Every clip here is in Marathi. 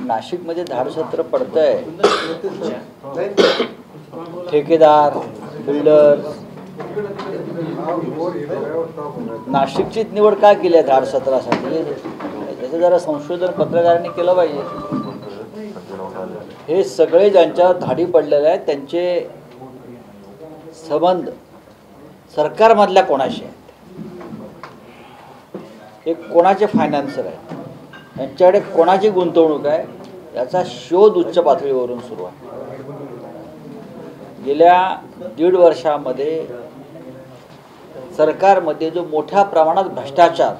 नाशिकमध्ये धाडसत्र पडतंय. ठेकेदार, बिल्डर, नाशिकचीच निवड का केली आहे धाडसत्रासाठी? त्याचं जरा संशोधन पत्रकारांनी केलं पाहिजे. हे सगळे ज्यांच्यावर धाडी पडलेले आहेत त्यांचे संबंध सरकारमधल्या कोणाशी आहेत, हे कोणाचे फायनान्सर आहेत, यांच्याकडे कोणाची गुंतवणूक आहे, याचा शोध उच्च पातळीवरून सुरू आहे. गेल्या 1.5 वर्षामध्ये सरकारमध्ये जो मोठ्या प्रमाणात भ्रष्टाचार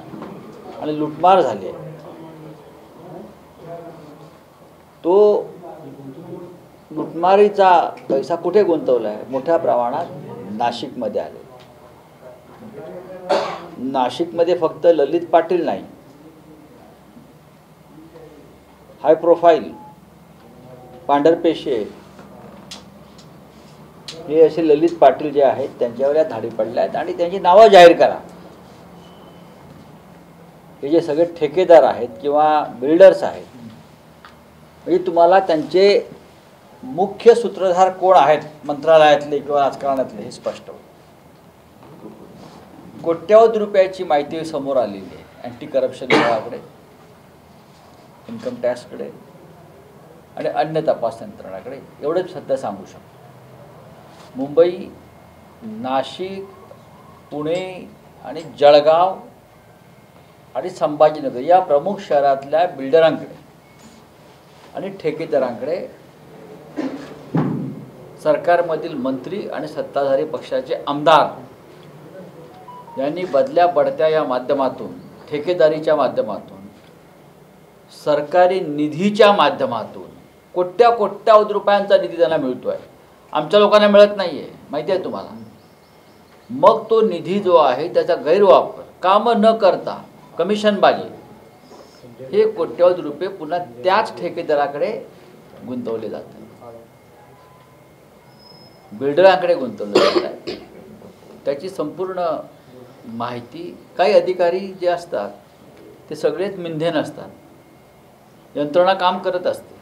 आणि लुटमार झाली, तो लुटमारीचा पैसा कुठे गुंतवला आहे? मोठ्या प्रमाणात नाशिकमध्ये आले. नाशिकमध्ये फक्त ललित पाटील नाही, हाय प्रोफाईल पांढरपेशे हे असे ललित पाटील जे आहेत त्यांच्यावर या धाडी पडल्या आहेत आणि त्यांची नावं जाहीर करा. हे जे सगळे ठेकेदार आहेत किंवा बिल्डर्स आहेत, म्हणजे तुम्हाला त्यांचे मुख्य सूत्रधार कोण आहेत मंत्रालयातले किंवा राजकारणातले हे स्पष्ट होतं. कोट्यावधी रुपयाची माहिती समोर आलेली आहे अँटी करप्शन विभागाकडे, इन्कम टॅक्सकडे आणि अन्य तपास यंत्रणाकडे. एवढंच सध्या सांगू शकतो. मुंबई, नाशिक, पुणे आणि जळगाव आणि संभाजीनगर या प्रमुख शहरातल्या बिल्डरांकडे आणि ठेकेदारांकडे सरकारमधील मंत्री आणि सत्ताधारी पक्षाचे आमदार यांनी बदल्या बढत्या या माध्यमातून, ठेकेदारीच्या माध्यमातून, सरकारी निधीच्या माध्यमातून कोट्यावधी रुपयांचा निधी त्यांना मिळतो आहे. आमच्या लोकांना मिळत नाही आहे, माहिती आहे तुम्हाला. मग तो निधी जो आहे त्याचा गैरवापर, कामं न करता कमिशनबाजी, हे कोट्यावधी रुपये पुन्हा त्याच ठेकेदाराकडे गुंतवले जातात, बिल्डरांकडे गुंतवले जातात. त्याची संपूर्ण माहिती काही अधिकारी जे असतात ते सगळेच मिंधे नसतात, यंत्रणा काम करत असते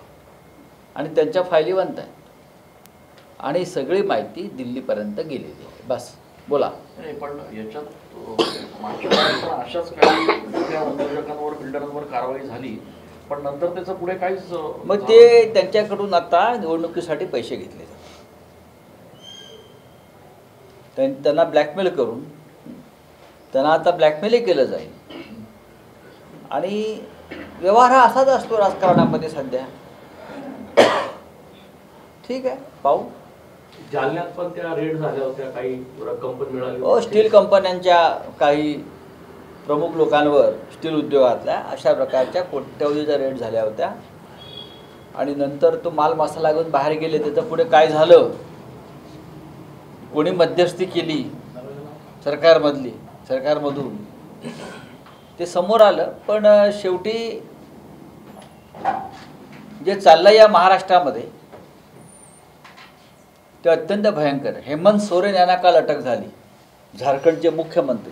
आणि त्यांच्या फायली बनतात आणि सगळी माहिती दिल्लीपर्यंत गेलेली आहे. बस बोला. पण याच्यात अशाच काही उद्योजकांवर, बिल्डरांवर कारवाई झाली, पण नंतर त्याचं पुढे काहीच. मग ते त्यांच्याकडून आता निवडणुकीसाठी पैसे घेतले जातात. त्यांना ब्लॅकमेल करून त्यांना आता ब्लॅकमेलही केलं जाईल आणि व्यवहार हा असाच असतो राजकारणामध्ये सध्या. ठीक आहे, पाहू. जालन्यात पण त्या रेड झाल्या होत्या, काही रक्कम पण मिळाली. स्टील कंपन्यांच्या काही प्रमुख लोकांवर, स्टील उद्योगातल्या अशा प्रकारच्या कोट्यवधीच्या रेड झाल्या होत्या आणि नंतर तो माल मसाला घेऊन बाहेर गेले. त्याचं पुढे काय झालं, कोणी मध्यस्थी केली सरकारमधून, ते समोर आलं. पण शेवटी जे चाललं या महाराष्ट्रामध्ये ते अत्यंत भयंकर आहे. हेमंत सोरेन यांना काल अटक झाली, झारखंडचे मुख्यमंत्री.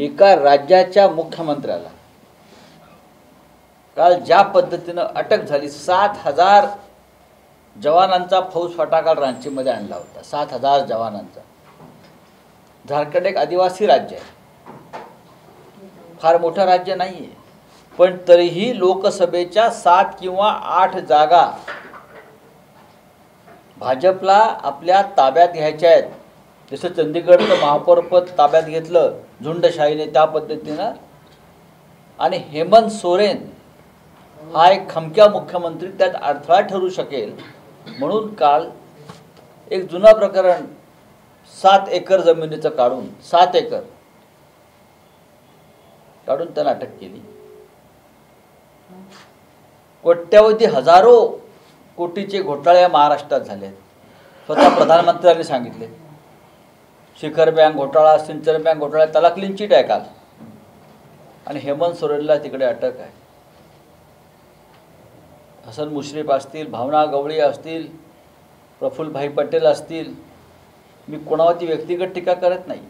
एका राज्याच्या मुख्यमंत्र्याला काल ज्या पद्धतीनं अटक झाली, 7,000 जवानांचा फौजफाटा काल रांचीमध्ये आणला होता. 7,000 जवानांचा. झारखंड एक आदिवासी राज्य आहे, फार मोठं राज्य नाही आहे, पण तरीही लोकसभेच्या 7 किंवा 8 जागा भाजपला आपल्या ताब्यात घ्यायच्या आहेत. जसं चंदीगडचं महापौरपद ताब्यात घेतलं झुंडशाहीने, त्या पद्धतीनं. आणि हेमंत सोरेन हा एक खमक्या मुख्यमंत्री त्यात अडथळा ठरू शकेल म्हणून काल एक जुनं प्रकरण 7 एकर जमिनीचं काढून, 7 एकर काढून त्यांना अटक केली. कोट्यावधी हजारो कोटीचे घोटाळे महाराष्ट्रात झाले आहेत. स्वतः प्रधानमंत्र्यांनी सांगितले. शिखर बँक घोटाळा, सिंचन बँक घोटाळा, त्याला क्लीन चिट आहे काल. आणि हेमंत सोरेनला तिकडे अटक आहे. हसन मुश्रीफ असतील, भावना गवळी असतील, प्रफुल्लभाई पटेल असतील, मी कोणावरती व्यक्तिगत टीका करत नाही,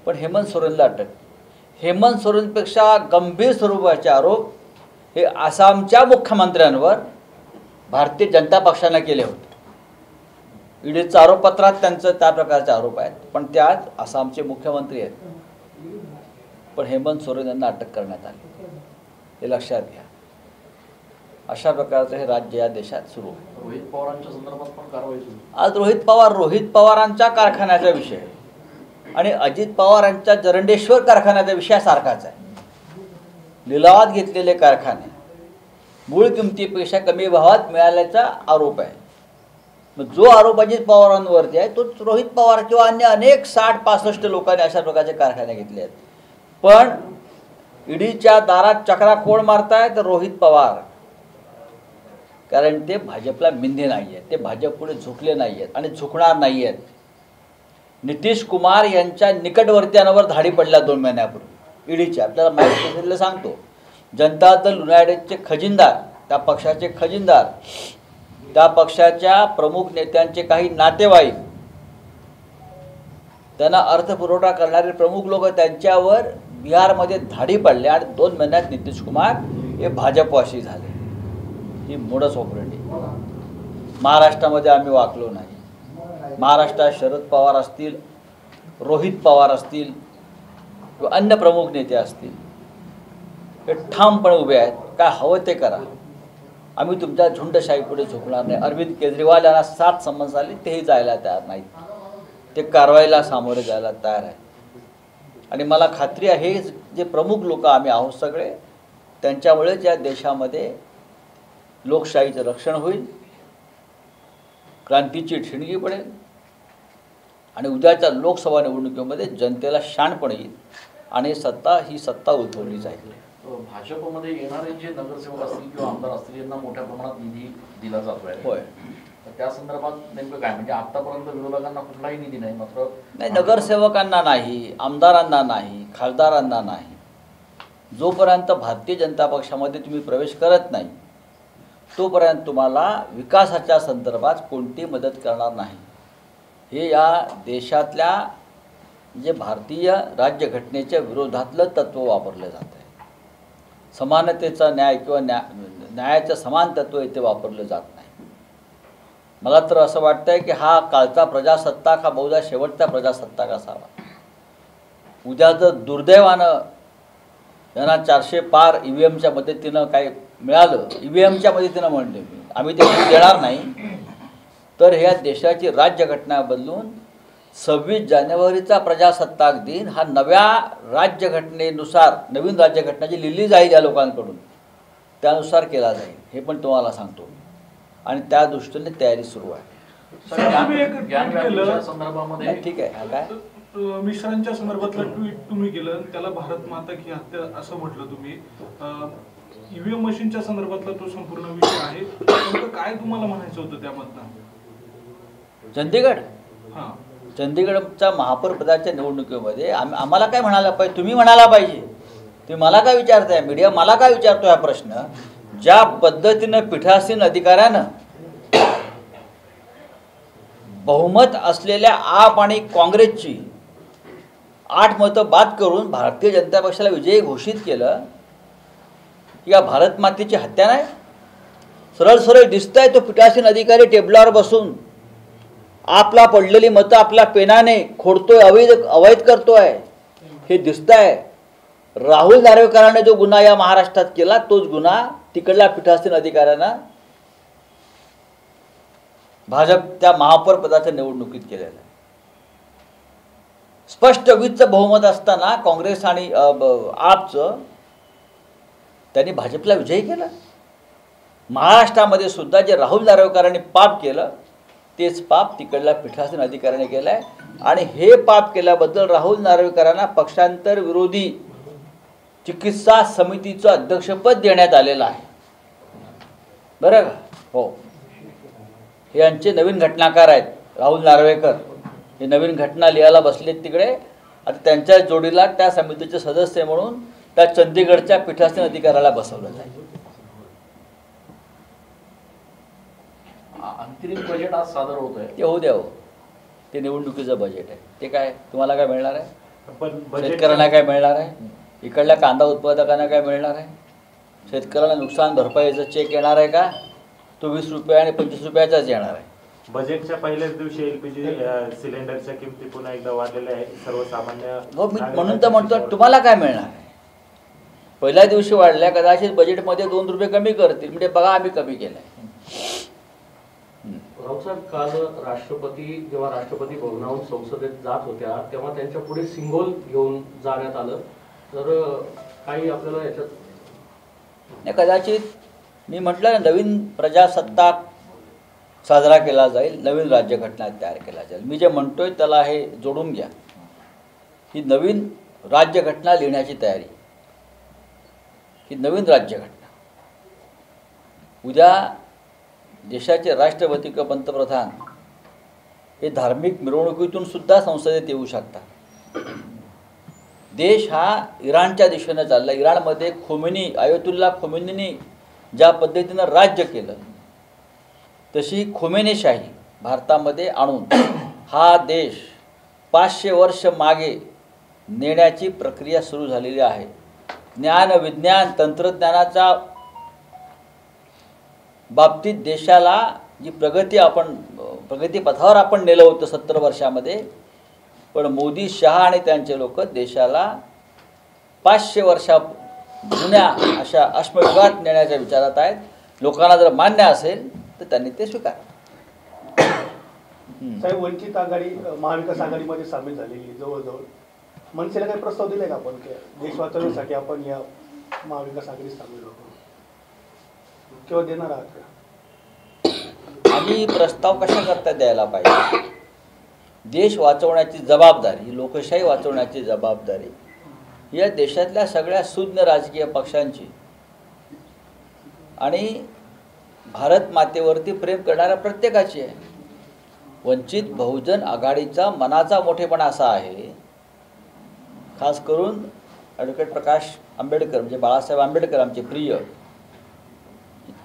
पण हेमंत सोरेनला अटक. हेमंत सोरेनपेक्षा गंभीर स्वरूपाचे आरोप हे आसामच्या मुख्यमंत्र्यांवर भारतीय जनता पक्षानं केले होते. ईडीच्या आरोपपत्रात त्यांचं त्या प्रकारचे आरोप आहेत, पण ते आज आसामचे मुख्यमंत्री आहेत. पण हेमंत सोरेन यांना अटक करण्यात आली, हे लक्षात घ्या. अशा प्रकारचं हे राज्य या देशात सुरू आहे. रोहित पवारांच्या संदर्भात पण कारवाई सुरू. आज रोहित पवारांच्या कारखान्याचा विषय आणि अजित पवार यांच्या जरंडेश्वर कारखान्याचा विषय सारखाच आहे. लिलावात घेतलेले कारखाने मूळ किमतीपेक्षा कमी भावात मिळाल्याचा आरोप आहे. मग जो आरोप अजित पवारांवरती आहे तो रोहित पवार किंवा अन्य अनेक 60-65 लोकांनी अशा प्रकारचे कारखाने घेतले आहेत. पण ईडीच्या दारात चक्रा कोण मारतायत? रोहित पवार. कारण ते भाजपला मिंधे नाही आहेत, ते भाजप पुढे झुकले नाही आहेत आणि झुकणार नाही आहेत. नितीश कुमार यांच्या निकटवर्त्यांवर धाडी पडल्या 2 महिन्यापूर्वी ईडीच्या. आपल्याला माहिती असेल सांगतो, जनता दल युनायटेडचे खजिनदार, त्या पक्षाचे खजिनदार, त्या पक्षाच्या प्रमुख नेत्यांचे काही नातेवाईक, त्यांना अर्थपुरवठा करणारे प्रमुख लोक त्यांच्यावर बिहारमध्ये धाडी पडले आणि 2 महिन्यात नितीश कुमार हे भाजपवासी झाले. ही मोडस ऑपरेंडी. महाराष्ट्रामध्ये आम्ही वाकलो नाही. महाराष्ट्रात शरद पवार असतील, रोहित पवार असतील किंवा अन्य प्रमुख नेते असतील, हे ठामपणे उभे आहेत. काय हवं ते करा, आम्ही तुमच्या झुंडशाहीपुढे झुकणार नाही. अरविंद केजरीवाल यांना 7 समन्स आले, तेही जायला तयार नाहीत. ते कारवाईला सामोरे जायला तयार आहेत. आणि मला खात्री आहे जे प्रमुख लोक आम्ही आहोत सगळे, त्यांच्यामुळेच या देशामध्ये लोकशाहीचं रक्षण होईल, क्रांतीची ठिणगी पडेल आणि उद्याच्या लोकसभा निवडणुकीमध्ये जनतेला शाणपण येईल आणि ही सत्ता उलथवली जाईल. भाजपमध्ये येणारे जे नगरसेवक असतील किंवा आमदार असतील यांना मोठ्या प्रमाणात निधी दिला जातो आहे. होय. त्या संदर्भात नेमकं काय, म्हणजे आतापर्यंत विरोधकांना कुठलाही निधी नाही, मात्र नाही, नगरसेवकांना नाही, आमदारांना नाही, खासदारांना नाही. जोपर्यंत भारतीय जनता पक्षामध्ये तुम्ही प्रवेश करत नाही तोपर्यंत तुम्हाला विकासाच्या संदर्भात कोणती मदत करणार नाही. हे या देशातल्या जे भारतीय राज्यघटनेच्या विरोधातलं तत्त्व वापरलं जातं आहे. समानतेचा न्याय किंवा न्यायाचं समान तत्त्व इथे वापरलं जात नाही. मला तर असं वाटतं आहे की हा कालचा प्रजासत्ताक हा बहुधा शेवटचा प्रजासत्ताक असावा. उद्या जर दुर्दैवानं यांना 400 पार EVMच्या मदतीनं काही मिळालं, EVMच्या मदतीनं म्हणले मी, आम्ही ते देणार नाही, तर ह्या देशाची राज्यघटना बदलून 26 जानेवारीचा प्रजासत्ताक दिन हा नव्या राज्यघटनेनुसार, नवीन राज्यघटना जी लिहिली जाईल या लोकांकडून त्यानुसार केला जाईल. हे पण तुम्हाला सांगतो आणि त्या दृष्टीने तयारी सुरू आहे. संदर्भामध्ये ठीक आहे. काय मिश्रांच्या संदर्भातलं ट्विट तुम्ही केलं, त्याला भारत माता की हत्या असं म्हटलं तुम्ही. EVM मशीनच्या संदर्भातला तो संपूर्ण विषय आहे. काय तुम्हाला म्हणायचं होतं त्यामधलं? चंदीगडच्या महापौर पदाच्या निवडणुकीमध्ये आम्हाला काय म्हणायला पाहिजे? तुम्ही म्हणायला पाहिजे. तुम्ही मला काय विचारताय? मीडिया मला काय विचारतो हा प्रश्न? ज्या पद्धतीनं पीठासीन अधिकाऱ्यानं बहुमत असलेल्या आप आणि काँग्रेसची 8 मतं बाद करून भारतीय जनता पक्षाला विजयी घोषित केलं, या भारत मातेची हत्या नाही? सरळ सरळ दिसतंय तो पीठासीन अधिकारी टेबलावर बसून आपला पडलेली मतं आपल्या पेनाने खोडतोय, अवैध करतोय, हे दिसतंय. राहुल नार्वेकरांनी जो गुन्हा या महाराष्ट्रात केला तोच गुन्हा तिकडल्या पीठासीन अधिकाऱ्यांना भाजप त्या महापौर पदाच्या निवडणुकीत केलेला आहे. स्पष्ट 20चं बहुमत असताना काँग्रेस आणि आपचं त्यांनी भाजपला विजयी केला. महाराष्ट्रामध्ये सुद्धा जे राहुल नार्वेकरांनी पाप केलं तेच पाप तिकडल्या पीठासीन अधिकाऱ्याने केलं आहे आणि हे पाप केल्याबद्दल राहुल नार्वेकरांना पक्षांतर विरोधी चिकित्सा समितीचं अध्यक्षपद देण्यात आलेलं आहे. बरं का? हो, हे यांचे नवीन घटनाकार आहेत. राहुल नार्वेकर हे नवीन घटना लिहायला बसलेत तिकडे. आता त्यांच्या जोडीला त्या समितीचे सदस्य म्हणून त्या चंदीगडच्या पीठासीन अधिकाऱ्याला बसवलं जाईल. अंतरिम बजेट आज सादर होत आहे. ते होऊ द्या हो, ते निवडणुकीचं बजेट आहे. ते काय तुम्हाला काय मिळणार आहे? शेतकऱ्यांना काय मिळणार आहे? इकडल्या कांदा उत्पादकांना काय मिळणार आहे? शेतकऱ्याला नुकसान भरपाईचा चेक येणार आहे का? तो 20 रुपये आणि 25 रुपयाचाच येणार आहे. बजेटच्या पहिल्याच दिवशी एलपीजी सिलेंडरच्या किमती पुन्हा एकदा वाढलेल्या आहेत. सर्वसामान्य मी म्हणून तर म्हणतो तुम्हाला काय मिळणार आहे? पहिल्या दिवशी वाढल्या, कदाचित बजेटमध्ये 2 रुपये कमी करतील, म्हणजे बघा आम्ही कमी केलंय. राऊसाहेब, काल राष्ट्रपती जेव्हा राष्ट्रपती भवनाहून संसदेत जात होत्या तेव्हा त्यांच्या पुढे सिंगोल घेऊन जाण्यात आलं. तर काही आपल्याला याच्यात नाही, कदाचित मी म्हटलं ना, नवीन प्रजासत्ताक साजरा केला जाईल, नवीन राज्यघटना तयार केला जाईल. मी जे म्हणतोय त्याला हे जोडून घ्या. ही नवीन राज्यघटना लिहिण्याची तयारी, ही नवीन राज्यघटना. उद्या देशाचे राष्ट्रपती किंवा पंतप्रधान हे धार्मिक मिरवणुकीतून सुद्धा संसदेत येऊ शकतात. देश हा इराणच्या दिशेनं चालला. इराणमध्ये आयतुल्ला खोमेनींनी ज्या पद्धतीनं राज्य केलं, तशी खोमेनीशाही भारतामध्ये आणून हा देश 500 वर्ष मागे नेण्याची प्रक्रिया सुरू झालेली आहे. ज्ञान, विज्ञान, तंत्रज्ञानाच्या बाबतीत देशाला जी प्रगतीपथावर आपण नेलं होतं 70 वर्षामध्ये, पण मोदी, शहा आणि त्यांचे लोक देशाला 500 वर्षा जुन्या अशा अश्मयुगात नेण्याच्या विचारात आहेत. लोकांना जर मान्य असेल तर त्यांनी ते स्वीकार. साहेब, वंचित आघाडी महाविकास आघाडीमध्ये सामील झालेली जवळजवळ मनसेला काही प्रस्ताव दिलाय का आपण देश वाचवण्यासाठी आपण या महाविकास आघाडीत सामील होतो किंवा देणार आहात का? आम्ही प्रस्ताव कशा करता द्यायला पाहिजे? देश वाचवण्याची जबाबदारी, लोकशाही वाचवण्याची जबाबदारी या देशातल्या सगळ्या सुज्ञ राजकीय पक्षांची आणि भारत मातेवरती प्रेम करणाऱ्या प्रत्येकाची आहे. वंचित बहुजन आघाडीचा मनाचा मोठेपणा असा आहे, खास करून ॲडव्होकेट प्रकाश आंबेडकर म्हणजे बाळासाहेब आंबेडकर आमचे प्रिय,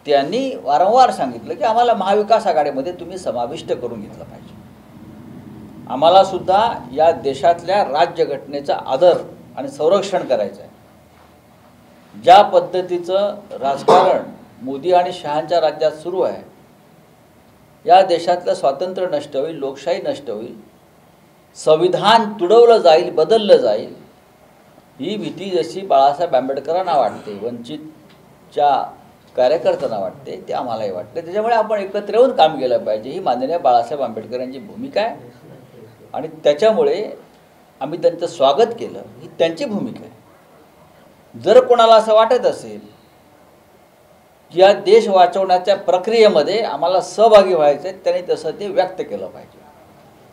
त्यांनी वारंवार सांगितलं की आम्हाला महाविकास आघाडीमध्ये तुम्ही समाविष्ट करून घेतलं पाहिजे. आम्हाला सुद्धा या देशातल्या राज्यघटनेचा आदर आणि संरक्षण करायचं आहे. ज्या पद्धतीचं राजकारण मोदी आणि शहांच्या राज्यात सुरू आहे, या देशातलं स्वातंत्र्य नष्ट होईल, लोकशाही नष्ट होईल, संविधान तुडवलं जाईल, बदललं जाईल, ही भीती जशी बाळासाहेब आंबेडकरांना वाटते, वंचितच्या कार्यकर्त्यांना वाटते, ते आम्हालाही वाटते. त्याच्यामुळे आपण एकत्र येऊन काम केलं पाहिजे, ही माननीय बाळासाहेब आंबेडकर यांची भूमिका आहे आणि त्याच्यामुळे आम्ही त्यांचं स्वागत केलं, ही त्यांची भूमिका आहे. जर कोणाला असं वाटत असेल की या देश वाचवण्याच्या प्रक्रियेमध्ये आम्हाला सहभागी व्हायचं आहे, त्यांनी तसं ते व्यक्त केलं पाहिजे,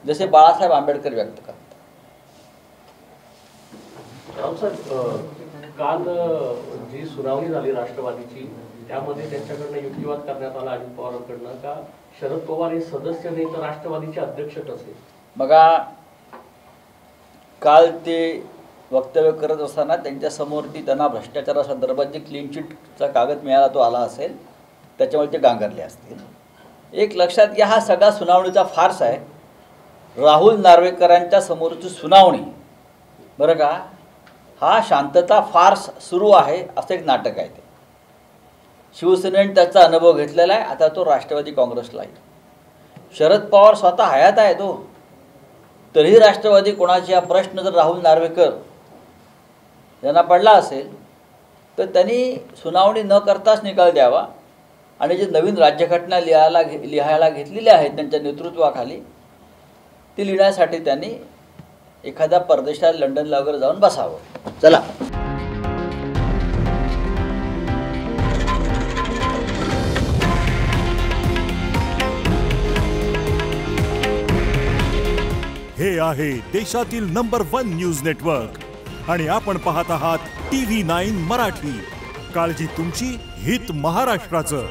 जसे बाळासाहेब आंबेडकर व्यक्त करतात. काल जी सुनावणी झाली राष्ट्रवादीची, त्यामध्ये त्यांच्याकडनं युक्तिवाद करण्यात आला अजित पवारांकडनं का शरद पवार हे सदस्य नाही तर राष्ट्रवादीचे अध्यक्ष कसे. बघा, काल ते वक्तव्य करत असताना त्यांच्यासमोर त्यांना भ्रष्टाचारासंदर्भात जे क्लीन चिटचा कागद मिळाला तो आला असेल, त्याच्यामुळे ते गांगरले असतील. एक लक्षात घ्या, हा सगळा सुनावणीचा फार्स आहे. राहुल नार्वेकरांच्या समोरची सुनावणी, बरं का, हा शांतता फार्स सुरू आहे असं एक नाटक आहे. ते शिवसेनेने त्याचा अनुभव घेतलेला आहे, आता तो राष्ट्रवादी काँग्रेसला आहे. शरद पवार स्वतः हयात आहे तो, तरीही राष्ट्रवादी कोणाची हा प्रश्न जर राहुल नार्वेकर यांना पडला असेल तर त्यांनी सुनावणी न करताच निकाल द्यावा आणि जे नवीन राज्यघटना लिहायला घेतलेली आहे त्यांच्या नेतृत्वाखाली, ती लिहिण्यासाठी त्यांनी एखाद्या परदेशात लंडनला वगैरे जाऊन बसावं. चला. हे आहे देशातील नंबर 1 न्यूज नेटवर्क आणि आपण पाहत आहात TV9 मराठी. काळजी तुमची, हित महाराष्ट्राचं.